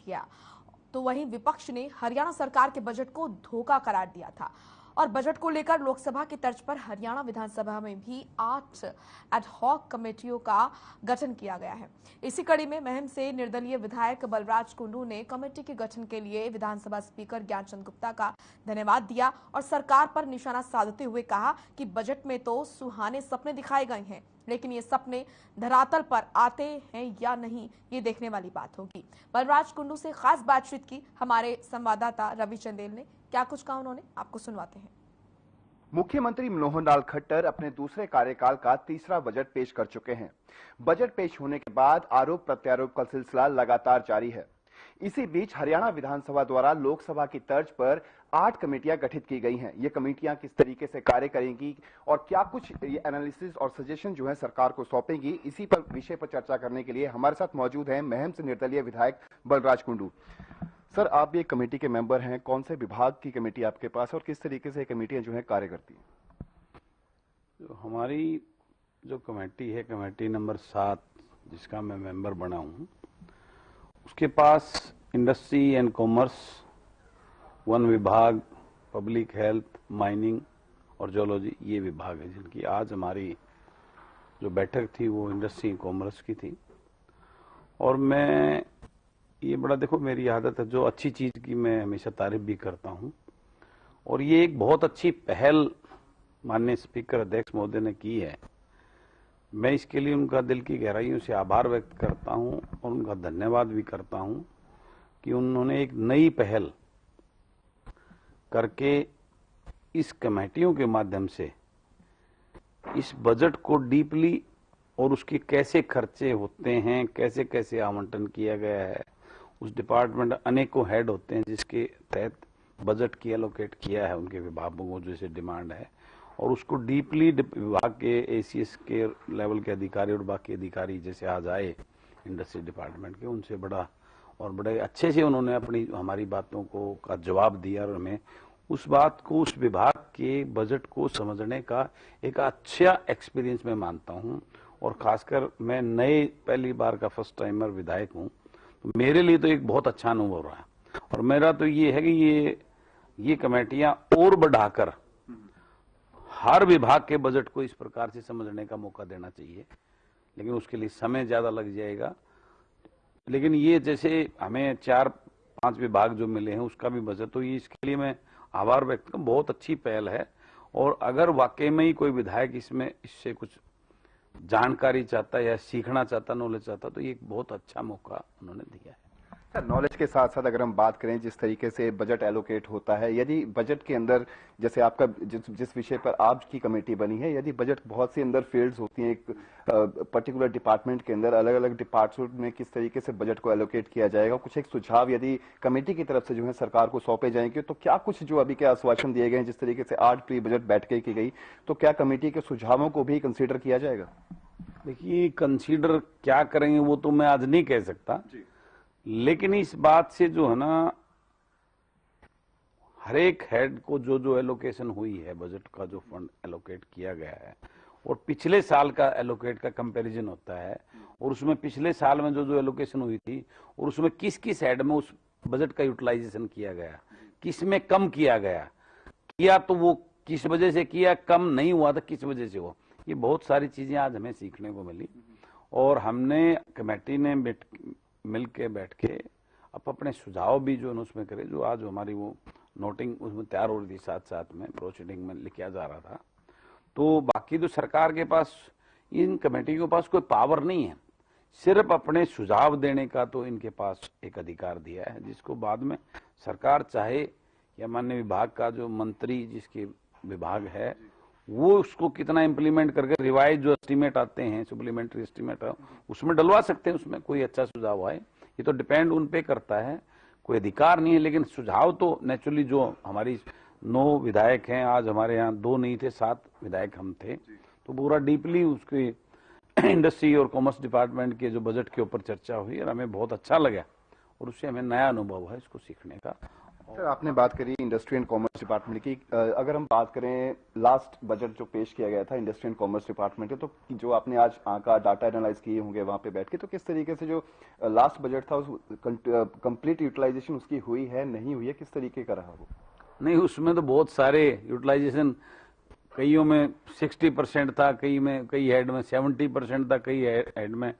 किया। तो वहीं विपक्ष ने हरियाणा सरकार के बजट को धोखा करार दिया था और बजट को लेकर लोकसभा की तर्ज पर हरियाणा विधानसभा में भी 8 एडहॉक कमेटियों का गठन किया गया है। इसी कड़ी में महम से निर्दलीय विधायक बलराज कुंडू ने कमेटी के गठन के लिए विधानसभा स्पीकर ज्ञानचंद गुप्ता का धन्यवाद दिया और सरकार पर निशाना साधते हुए कहा कि बजट में तो सुहाने सपने दिखाए गए हैं, लेकिन ये सपने धरातल पर आते हैं या नहीं, ये देखने वाली बात होगी। बलराज कुंडू से खास बातचीत की हमारे संवाददाता रवि चंदेल ने। क्या कुछ कहा उन्होंने, आपको सुनवाते हैं। मुख्यमंत्री मनोहर लाल खट्टर अपने दूसरे कार्यकाल का तीसरा बजट पेश कर चुके हैं। बजट पेश होने के बाद आरोप प्रत्यारोप का सिलसिला लगातार जारी है। इसी बीच हरियाणा विधानसभा द्वारा लोकसभा की तर्ज पर 8 कमेटियां गठित की गई हैं। ये कमेटियां किस तरीके से कार्य करेंगी और क्या कुछ एनालिसिस और सजेशन जो है सरकार को सौंपेंगी, इसी पर विषय पर चर्चा करने के लिए हमारे साथ मौजूद हैं महम से निर्दलीय विधायक बलराज कुंडू। सर, आप ये कमेटी के मेंबर हैं, कौन से विभाग की कमेटी आपके पास और किस तरीके से कमेटियां जो है कार्य करती हैं? हमारी जो कमेटी है, कमेटी नंबर 7, जिसका मैं मेंबर बना हूं, उसके पास इंडस्ट्री एंड कॉमर्स, वन विभाग, पब्लिक हेल्थ, माइनिंग और जियोलॉजी, ये विभाग है जिनकी आज हमारी जो बैठक थी वो इंडस्ट्री एंड कॉमर्स की थी। और मैं ये बड़ा, देखो मेरी आदत है जो अच्छी चीज की मैं हमेशा तारीफ भी करता हूं, और ये एक बहुत अच्छी पहल माननीय स्पीकर अध्यक्ष महोदय ने की है। मैं इसके लिए उनका दिल की गहराइयों से आभार व्यक्त करता हूं और उनका धन्यवाद भी करता हूं कि उन्होंने एक नई पहल करके इस कमेटियों के माध्यम से इस बजट को डीपली और उसके कैसे खर्चे होते हैं, कैसे कैसे आवंटन किया गया है, उस डिपार्टमेंट अनेकों हेड होते हैं जिसके तहत बजट की एलोकेट किया है उनके विभागों को जैसे डिमांड है, और उसको डीपली विभाग के एसीएस के लेवल के अधिकारी और बाकी अधिकारी जैसे आज आए इंडस्ट्री डिपार्टमेंट के, उनसे बड़े अच्छे से उन्होंने अपनी हमारी बातों को का जवाब दिया और हमें उस बात को, उस विभाग के बजट को समझने का एक अच्छा एक्सपीरियंस मैं मानता हूं। और खासकर मैं नए पहली बार का फर्स्ट टाइमर विधायक हूं, तो मेरे लिए तो एक बहुत अच्छा अनुभव रहा। और मेरा तो ये है कि ये कमेटियां और बढ़ाकर हर विभाग के बजट को इस प्रकार से समझने का मौका देना चाहिए, लेकिन उसके लिए समय ज्यादा लग जाएगा। लेकिन ये जैसे हमें 4-5 विभाग जो मिले हैं उसका भी बजट, तो ये इसके लिए मैं आभार व्यक्त करूं, बहुत अच्छी पहल है। और अगर वाकई में ही कोई विधायक इससे कुछ जानकारी चाहता है या सीखना चाहता, नॉलेज चाहता, तो ये एक बहुत अच्छा मौका उन्होंने दिया है। सर, नॉलेज के साथ साथ अगर हम बात करें जिस तरीके से बजट एलोकेट होता है, यदि बजट के अंदर जैसे आपका जिस विषय पर आपकी कमेटी बनी है, यदि बजट बहुत सी अंदर फील्ड्स होती हैं, एक पर्टिकुलर डिपार्टमेंट के अंदर अलग अलग डिपार्टमेंट में किस तरीके से बजट को एलोकेट किया जाएगा, कुछ एक सुझाव यदि कमेटी की तरफ से जो है सरकार को सौंपे जाएंगे, तो क्या कुछ जो अभी के आश्वासन दिए गए हैं, जिस तरीके से 8 प्री बजट बैठकें की गई, तो क्या कमेटी के सुझावों को भी कंसीडर किया जाएगा? देखिए, कंसीडर क्या करेंगे वो तो मैं आज नहीं कह सकता, लेकिन इस बात से जो है ना, हर एक हेड को जो एलोकेशन हुई है, बजट का जो फंड एलोकेट किया गया है और पिछले साल का एलोकेट का कंपैरिजन होता है, और उसमें पिछले साल में जो एलोकेशन हुई थी और उसमें किस किस हेड में उस बजट का यूटिलाइजेशन किया गया, किस में कम किया किया तो वो किस वजह से किया, कम नहीं हुआ था किस वजह से हुआ, ये बहुत सारी चीजें आज हमें सीखने को मिली। और हमने कमेटी ने मिल के बैठ के अब अपने सुझाव भी जो उसमें करे, जो आज हमारी वो नोटिंग उसमें तैयार हो रही थी, साथ साथ में प्रोसीडिंग में लिखा जा रहा था। तो बाकी तो सरकार के पास, इन कमेटी के पास कोई पावर नहीं है, सिर्फ अपने सुझाव देने का तो इनके पास एक अधिकार दिया है, जिसको बाद में सरकार चाहे या माननीय विभाग का जो मंत्री जिसके विभाग है वो उसको कितना इंप्लीमेंट करके रिवाइज जो एस्टीमेट आते हैं, सप्लीमेंट्री एस्टीमेट, उसमें डलवा सकते हैं, उसमें कोई अच्छा सुझाव आए, ये तो डिपेंड उन पे करता है, कोई अधिकार नहीं है। लेकिन सुझाव तो नेचुरली, जो हमारी 9 विधायक हैं, आज हमारे यहाँ 2 नहीं थे, 7 विधायक हम थे, तो पूरा डीपली उसके इंडस्ट्री और कॉमर्स डिपार्टमेंट के जो बजट के ऊपर चर्चा हुई और हमें बहुत अच्छा लगा और उससे हमें नया अनुभव है इसको सीखने का। सर, आपने बात करी इंडस्ट्री एंड कॉमर्स डिपार्टमेंट की। अगर हम बात करें लास्ट बजट जो पेश किया गया था इंडस्ट्री एंड कॉमर्स डिपार्टमेंट, तो जो आपने आज आंका डाटा एनालाइज किए होंगे वहां पे बैठ के, तो किस तरीके से जो लास्ट बजट था उस कंप्लीट यूटिलाइजेशन उसकी हुई है, नहीं हुई है, किस तरीके का रहा वो? नहीं, उसमें तो बहुत सारे यूटिलाइजेशन, कईयों में 60% था, कई हेड में 70% था, कई हेड में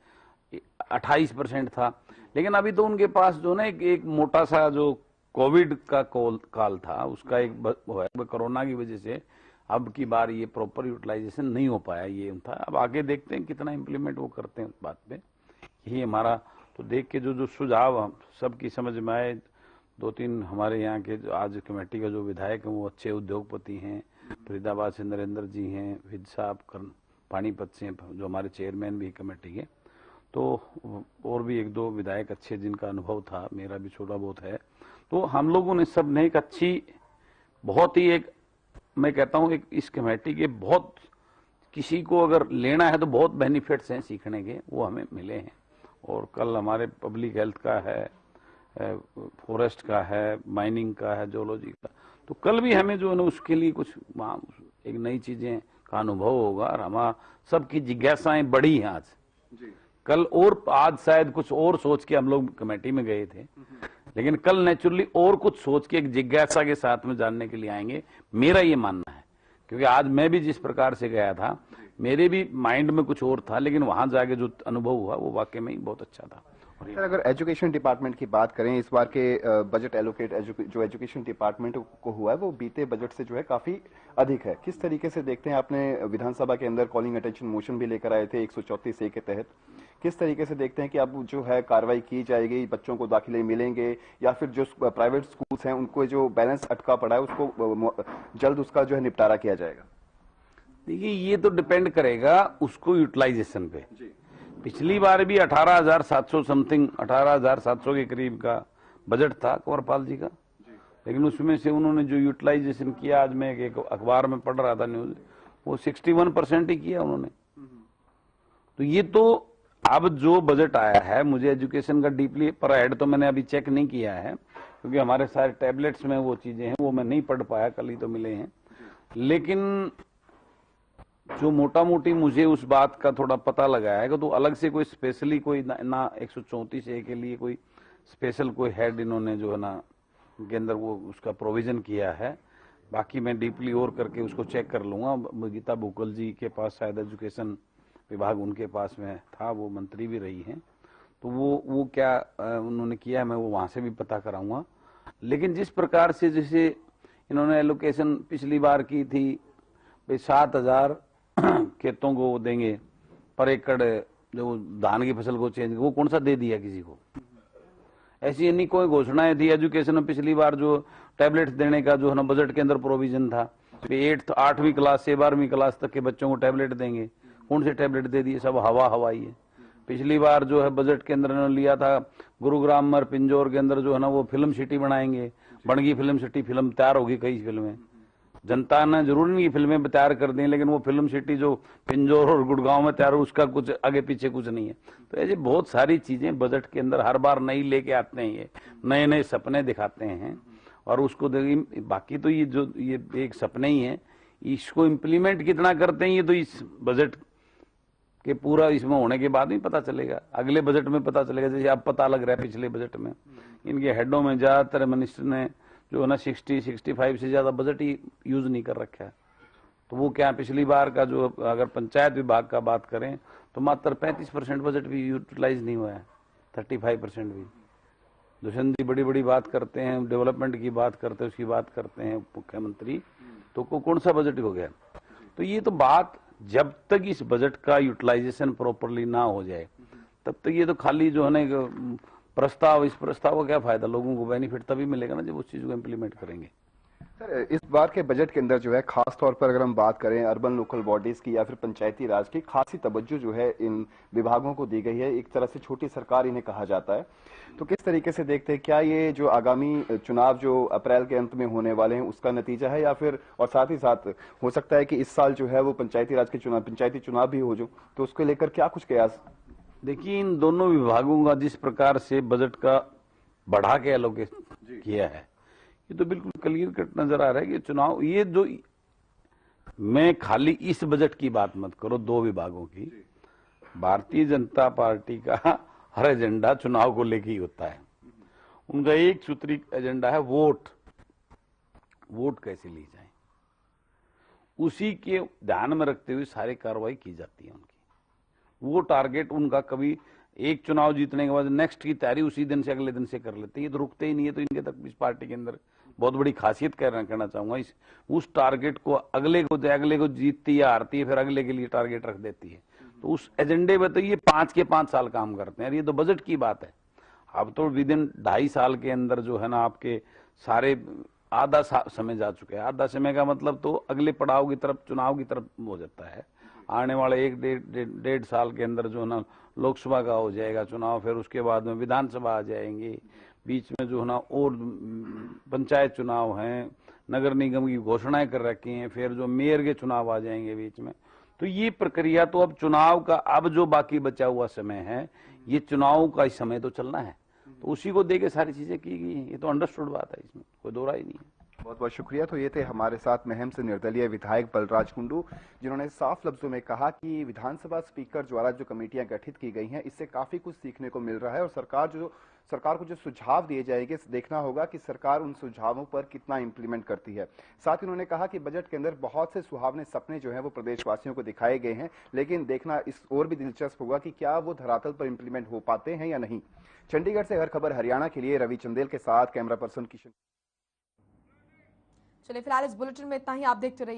28% था। लेकिन अभी तो उनके पास जो ना एक मोटा सा जो कोविड का काल था, उसका एक वो है, कोरोना की वजह से अब की बार ये प्रॉपर यूटिलाइजेशन नहीं हो पाया, ये था। अब आगे देखते हैं कितना इम्प्लीमेंट वो करते हैं उस बात पे। यही हमारा तो देख के जो सुझाव सबकी समझ में आए। 2-3 हमारे यहाँ के जो आज कमेटी का जो विधायक हैं वो अच्छे उद्योगपति हैं, फरीदाबाद से नरेंद्र जी हैं, विद साहब पानीपत से जो हमारे चेयरमैन भी कमेटी के, तो और भी 1-2 विधायक अच्छे जिनका अनुभव था, मेरा भी छोटा बहुत है। तो हम लोगों ने सब ने एक अच्छी, बहुत ही एक, मैं कहता हूं एक इस कमेटी के बहुत, किसी को अगर लेना है तो बहुत बेनिफिट्स हैं सीखने के, वो हमें मिले हैं। और कल हमारे पब्लिक हेल्थ का है, फॉरेस्ट का है, माइनिंग का है, जोलॉजी का, तो कल भी हमें जो है ना उसके लिए कुछ वहाँ एक नई चीजें का अनुभव होगा। और हमारा सबकी जिज्ञासाएं बढ़ी हैं आज जी। कल और आज शायद कुछ और सोच के हम लोग कमेटी में गए थे, लेकिन कल नेचुरली और कुछ सोच के एक जिज्ञासा के साथ में जानने के लिए आएंगे, मेरा ये मानना है। क्योंकि आज मैं भी जिस प्रकार से गया था, मेरे भी माइंड में कुछ और था, लेकिन वहां जाके जो अनुभव हुआ वो वाकई में ही बहुत अच्छा था। सर, अगर एजुकेशन डिपार्टमेंट की बात करें, इस बार के बजट एलोकेट जो एजुकेशन डिपार्टमेंट को हुआ है वो बीते बजट से जो है काफी अधिक है। किस तरीके से देखते हैं? आपने विधानसभा के अंदर कॉलिंग अटेंशन मोशन भी लेकर आए थे 134A के तहत। किस तरीके से देखते हैं कि अब जो है कार्रवाई की जाएगी, बच्चों को दाखिले मिलेंगे, या फिर जो प्राइवेट स्कूल्स हैं उनको जो बैलेंस अटका पड़ा है उसको जल्द उसका जो है निपटारा किया जाएगा? देखिए, ये तो डिपेंड करेगा उसको यूटिलाइजेशन पे। पिछली बार भी 18,700 समथिंग, 18,700 के करीब का बजट था कंवरपाल जी का, लेकिन उसमें से उन्होंने जो यूटिलाइजेशन किया, आज मैं एक अखबार में पढ़ रहा था न्यूज, वो 61% ही किया उन्होंने। तो ये तो अब जो बजट आया है, मुझे एजुकेशन का डीपली पर हेड तो मैंने अभी चेक नहीं किया है, क्योंकि हमारे सारे टैबलेट्स में वो चीजें हैं, वो मैं नहीं पढ़ पाया, कल ही तो मिले हैं। लेकिन जो मोटा मोटी मुझे उस बात का थोड़ा पता लगा है कि तो अलग से कोई स्पेशली कोई ना 134A के लिए कोई स्पेशल कोई हेड इन्होंने जो है ना के अंदर वो उसका प्रोविजन किया है। बाकी मैं डीपली और करके उसको चेक कर लूंगा। गीता बुकल जी के पास शायद एजुकेशन विभाग उनके पास में था, वो मंत्री भी रही हैं, तो वो क्या उन्होंने किया है, मैं वो वहां से भी पता कराऊंगा। लेकिन जिस प्रकार से जैसे इन्होंने एलोकेशन पिछली बार की थी, 7,000 खेतों को देंगे पर एकड़, जो धान की फसल को चेंज, वो कौन सा दे दिया किसी को? ऐसी नहीं कोई घोषणाएं थी। एजुकेशन में पिछली बार जो टैबलेट्स देने का जो है ना बजट के अंदर प्रोविजन था, 8वीं क्लास से 12वीं क्लास तक के बच्चों को टैबलेट देंगे, कौन से टैबलेट दे दिए? सब हवाई है। पिछली बार जो है बजट के अंदर इन्होंने लिया था, गुरुग्राम और पिंजौर के अंदर जो है ना वो फिल्म सिटी बनाएंगे, बनगी फिल्म सिटी, फिल्म तैयार होगी, कई फिल्में जनता ने जरूर नहीं फिल्में तैयार कर दी, लेकिन वो फिल्म सिटी जो पिंजौर और गुड़गांव में तैयार हो, उसका कुछ आगे पीछे कुछ नहीं है। तो ऐसे बहुत सारी चीजें बजट के अंदर हर बार नई लेके आते हैं, ये नए नए सपने दिखाते हैं, और उसको बाकी तो ये जो ये एक सपने ही है, इसको इम्प्लीमेंट कितना करते हैं ये तो इस बजट के पूरा इसमें होने के बाद ही पता चलेगा, अगले बजट में पता चलेगा। जैसे अब पता लग रहा है पिछले बजट में इनके हेडों में ज्यादातर मिनिस्टर ने जो है ना 60-65 से ज्यादा बजट ही यूज नहीं कर रखा है। तो वो क्या, पिछली बार का जो अगर पंचायत विभाग का बात करें तो मात्र 35% बजट भी यूटिलाइज नहीं हुआ है, 35% भी। दुष्यंत जी बड़ी बड़ी बात करते हैं, डेवलपमेंट की बात करते हैं, उसकी बात करते हैं मुख्यमंत्री, तो कौन सा बजट हो गया? तो ये तो बात, जब तक इस बजट का यूटिलाइजेशन प्रॉपरली ना हो जाए तब तक ये तो खाली जो है ना प्रस्ताव, इस प्रस्ताव का क्या फायदा? लोगों को बेनिफिट तभी मिलेगा ना जब उस चीज को इम्प्लीमेंट करेंगे। सर, इस बार के बजट के अंदर जो है खास तौर पर अगर हम बात करें अर्बन लोकल बॉडीज की या फिर पंचायती राज की, खासी तवज्जो जो है इन विभागों को दी गई है। एक तरह से छोटी सरकार इन्हें कहा जाता है। तो किस तरीके से देखते हैं, क्या ये जो आगामी चुनाव जो अप्रैल के अंत में होने वाले हैं उसका नतीजा है, या फिर और साथ ही साथ हो सकता है कि इस साल जो है वो पंचायती राज के चुनाव, पंचायती चुनाव भी हो जो, तो उसको लेकर क्या कुछ कयास? देखिए, इन दोनों विभागों का जिस प्रकार से बजट का बढ़ा के एलोकेट किया है, ये तो बिल्कुल क्लियर कट नजर आ रहा है कि चुनाव, ये जो, मैं खाली इस बजट की बात मत करो, 2 विभागों की, भारतीय जनता पार्टी का हर एजेंडा चुनाव को लेके ही होता है। उनका एक सूत्री एजेंडा है वोट कैसे ली जाए, उसी के ध्यान में रखते हुए सारी कार्रवाई की जाती है उनकी। वो टारगेट उनका, कभी एक चुनाव जीतने के बाद नेक्स्ट की तैयारी उसी दिन से अगले दिन से कर लेते हैं, ये तो रुकते ही नहीं है। तो इनके तक इस पार्टी के अंदर बहुत बड़ी खासियत कहना चाहूंगा, उस टारगेट को अगले को जीतती या हारती है, फिर अगले के लिए टारगेट रख देती है। तो उस एजेंडे में तो ये 5 के 5 साल काम करते हैं। ये तो बजट की बात है। अब तो विद इन 2.5 साल के अंदर जो है ना, आपके सारे आधा समय जा चुके हैं। आधा समय का मतलब तो अगले पड़ाव की तरफ, चुनाव की तरफ हो जाता है। आने वाले 1-1.5 साल के अंदर जो है ना, लोकसभा का हो जाएगा चुनाव, फिर उसके बाद में विधानसभा आ जाएंगे, बीच में जो है ना और पंचायत चुनाव हैं, नगर निगम की घोषणाएं कर रखी हैं, फिर जो मेयर के चुनाव आ जाएंगे बीच में। तो ये प्रक्रिया, तो अब चुनाव का अब जो बाकी बचा हुआ समय है, ये चुनाव का ही समय तो चलना है। तो उसी को देके सारी चीजें की गई हैं। ये तो अंडरस्टूड बात है, इसमें कोई दो राय नहीं है। बहुत बहुत शुक्रिया। तो ये थे हमारे साथ महम से निर्दलीय विधायक बलराज कुंडू, जिन्होंने साफ लफ्जों में कहा कि विधानसभा स्पीकर द्वारा जो कमेटियां गठित की गई हैं, इससे काफी कुछ सीखने को मिल रहा है और सरकार को जो सुझाव दिए जाएंगे, देखना होगा कि सरकार उन सुझावों पर कितना इंप्लीमेंट करती है। साथ ही उन्होंने कहा कि बजट के अंदर बहुत से सुहावने सपने जो हैं वो प्रदेशवासियों को दिखाए गए हैं, लेकिन देखना इस और भी दिलचस्प होगा कि क्या वो धरातल पर इंप्लीमेंट हो पाते हैं या नहीं। चंडीगढ़ से हर खबर हरियाणा के लिए रवि चंदेल के साथ कैमरा पर्सन किशन। चलिए फिलहाल इस बुलेटिन में इतना ही। आप देखते रहिए